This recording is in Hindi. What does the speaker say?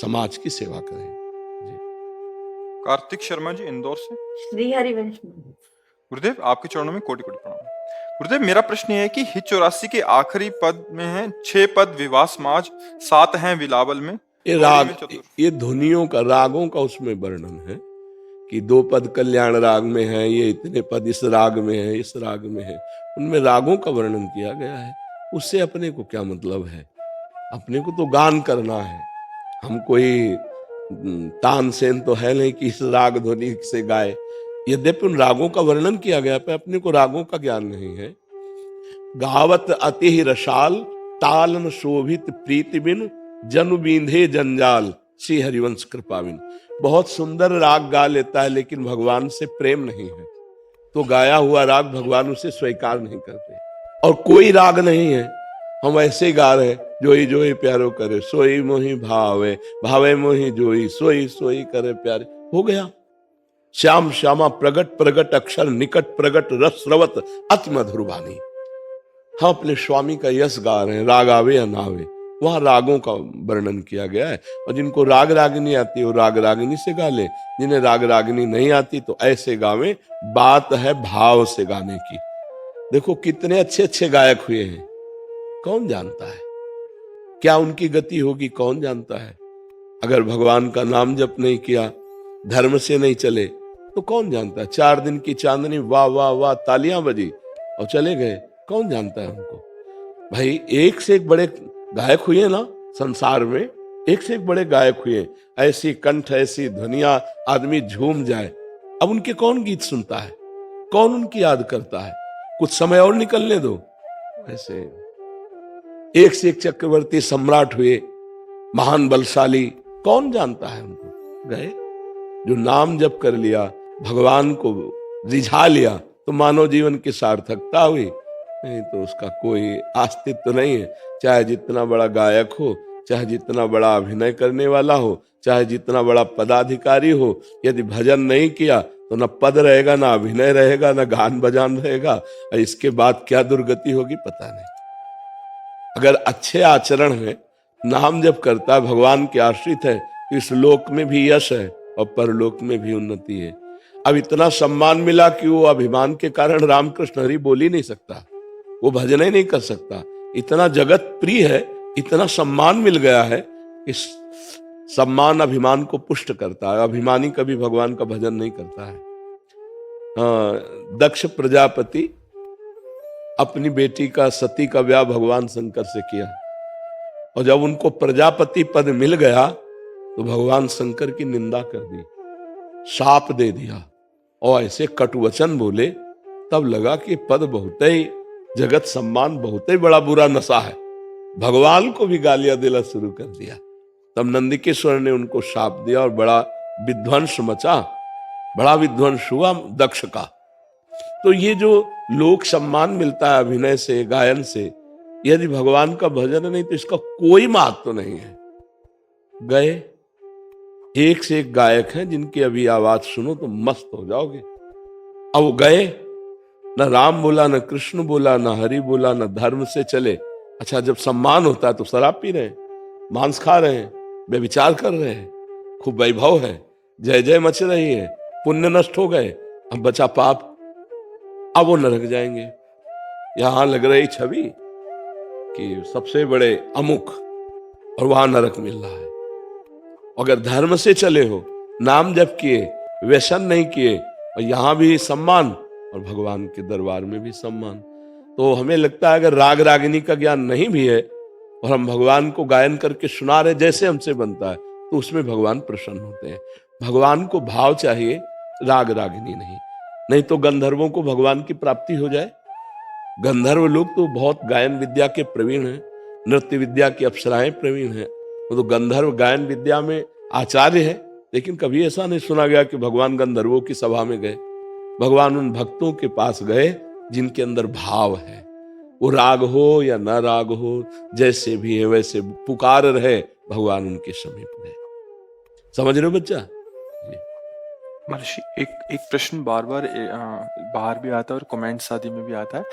समाज की सेवा करें। जी। कार्तिक शर्मा जी इंदौर से। श्री हरिवंश। गुरुदेव आपके चरणों में कोटि कोटि प्रणाम। गुरुदेव मेरा प्रश्न ये है कि हित 84 के आखिरी पद में है 6 पद विवाह समाज, 7 हैं विलावल में, ये गौरी राग, में चतुर। ये ध्वनियों का, रागों का उसमें वर्णन है कि 2 पद कल्याण राग में है, ये इतने पद इस राग में है, इस राग में है। उनमें रागों का वर्णन किया गया है। उससे अपने को क्या मतलब है? अपने को तो गान करना है। हम कोई तानसेन तो है नहीं कि इस राग ध्वनि से गाए। यद्यपि उन रागों का वर्णन किया गया पर अपने को रागों का ज्ञान नहीं है। गावत अति रसाल, तालन शोभित प्रीति बिन, जनु बींधे जंजाल, श्री हरिवंश कृपा बिन। बहुत सुंदर राग गा लेता है लेकिन भगवान से प्रेम नहीं है, तो गाया हुआ राग भगवान उसे स्वीकार नहीं करते। और कोई राग नहीं है, हम ऐसे गा रहे हैं, जोई जोई प्यारो करे, सोई मोही भावे, भावे मोही जोई, सोई सोई करे प्यारे। हो गया। श्याम श्यामा प्रगट प्रगट अक्षर निकट प्रगट रस रवत अति मधुर वाणी। हम अपने स्वामी का यश गा रहे हैं, राग आवे या ना आवे। वहां रागों का वर्णन किया गया है। और जिनको राग रागिनी आती है वो राग रागिनी से गा ले, जिन्हें राग रागिनी नहीं आती तो ऐसे गावे। बात है भाव से गाने की। देखो कितने अच्छे अच्छे गायक हुए हैं, कौन जानता है क्या उनकी गति होगी, कौन जानता है। अगर भगवान का नाम जप नहीं किया, धर्म से नहीं चले तो कौन जानता है। 4 दिन की चांदनी, वाह वाह वाह, तालियां बजी और चले गए, कौन जानता है उनको। भाई एक से एक बड़े गायक हुए ना संसार में, एक से एक बड़े गायक हुए। ऐसी कंठ, ऐसी ध्वनिया, आदमी झूम जाए। अब उनके कौन गीत सुनता है, कौन उनकी याद करता है। कुछ समय और निकलने दो। ऐसे एक से एक चक्रवर्ती सम्राट हुए, महान बलशाली, कौन जानता है उनको। गए। जो नाम जप कर लिया, भगवान को रिझा लिया, तो मानव जीवन की सार्थकता हुई। नहीं तो उसका कोई अस्तित्व नहीं है। चाहे जितना बड़ा गायक हो, चाहे जितना बड़ा अभिनय करने वाला हो, चाहे जितना बड़ा पदाधिकारी हो, यदि भजन नहीं किया तो न पद रहेगा, ना अभिनय रहेगा, ना गान बजान रहेगा। और इसके बाद क्या दुर्गति होगी पता नहीं। अगर अच्छे आचरण है, नाम जप करता है, भगवान के आश्रित है, तो इस लोक में भी यश है और परलोक में भी उन्नति है। अब इतना सम्मान मिला कि वो अभिमान के कारण रामकृष्ण हरि बोल ही नहीं सकता, वो भजन ही नहीं कर सकता। इतना जगत प्रिय है, इतना सम्मान मिल गया है। इस सम्मान अभिमान को पुष्ट करता है। अभिमानी कभी भगवान का भजन नहीं करता है। दक्ष प्रजापति अपनी बेटी का, सती का ब्याह भगवान शंकर से किया, और जब उनको प्रजापति पद मिल गया तो भगवान शंकर की निंदा कर दी, शाप दे दिया और ऐसे कटुवचन बोले। तब लगा कि पद बहुत ही, जगत सम्मान बहुत ही बड़ा बुरा नशा है। भगवान को भी गालियां देना शुरू कर दिया। तब नंदिकेश्वर ने उनको शाप दिया और बड़ा विध्वंस मचा, बड़ा विध्वंस हुआ दक्ष का। तो ये जो लोक सम्मान मिलता है अभिनय से, गायन से, यदि भगवान का भजन नहीं तो इसका कोई महत्व तो नहीं है। गए। एक से एक गायक हैं जिनकी अभी आवाज सुनो तो मस्त हो जाओगे। अब वो गए, न राम बोला, न कृष्ण बोला, न हरि बोला, न धर्म से चले। अच्छा, जब सम्मान होता है तो शराब पी रहे हैं, मांस खा रहे हैं, व्यभिचार कर रहे हैं, खूब वैभव है, जय जय मच रही है, पुण्य नष्ट हो गए, अब बचा पाप। अब वो नरक जाएंगे। यहां लग रही छवि कि सबसे बड़े अमुक, और वहां नरक मिल रहा है। अगर धर्म से चले हो, नाम जप किए, व्यसन नहीं किए, और यहां भी सम्मान और भगवान के दरबार में भी सम्मान, तो हमें लगता है अगर राग रागिनी का ज्ञान नहीं भी है और हम भगवान को गायन करके सुना रहे जैसे हमसे बनता है, तो उसमें भगवान प्रसन्न होते हैं। भगवान को भाव चाहिए, राग रागिनी नहीं। नहीं तो गंधर्वों को भगवान की प्राप्ति हो जाए। गंधर्व लोग तो बहुत गायन विद्या के प्रवीण हैं, नृत्य विद्या की अप्सराएं प्रवीण हैं। वो तो गंधर्व गायन विद्या में आचार्य है, लेकिन कभी ऐसा नहीं सुना गया कि भगवान गंधर्वों की सभा में गए। भगवान उन भक्तों के पास गए जिनके अंदर भाव है। वो राग हो या न राग हो, जैसे भी है वैसे पुकार रहे, भगवान उनके समीप गए। समझ रहे हो बच्चा? महर्षि एक प्रश्न बार बार बाहर भी आता है और कमेंट्स आदि में भी आता है।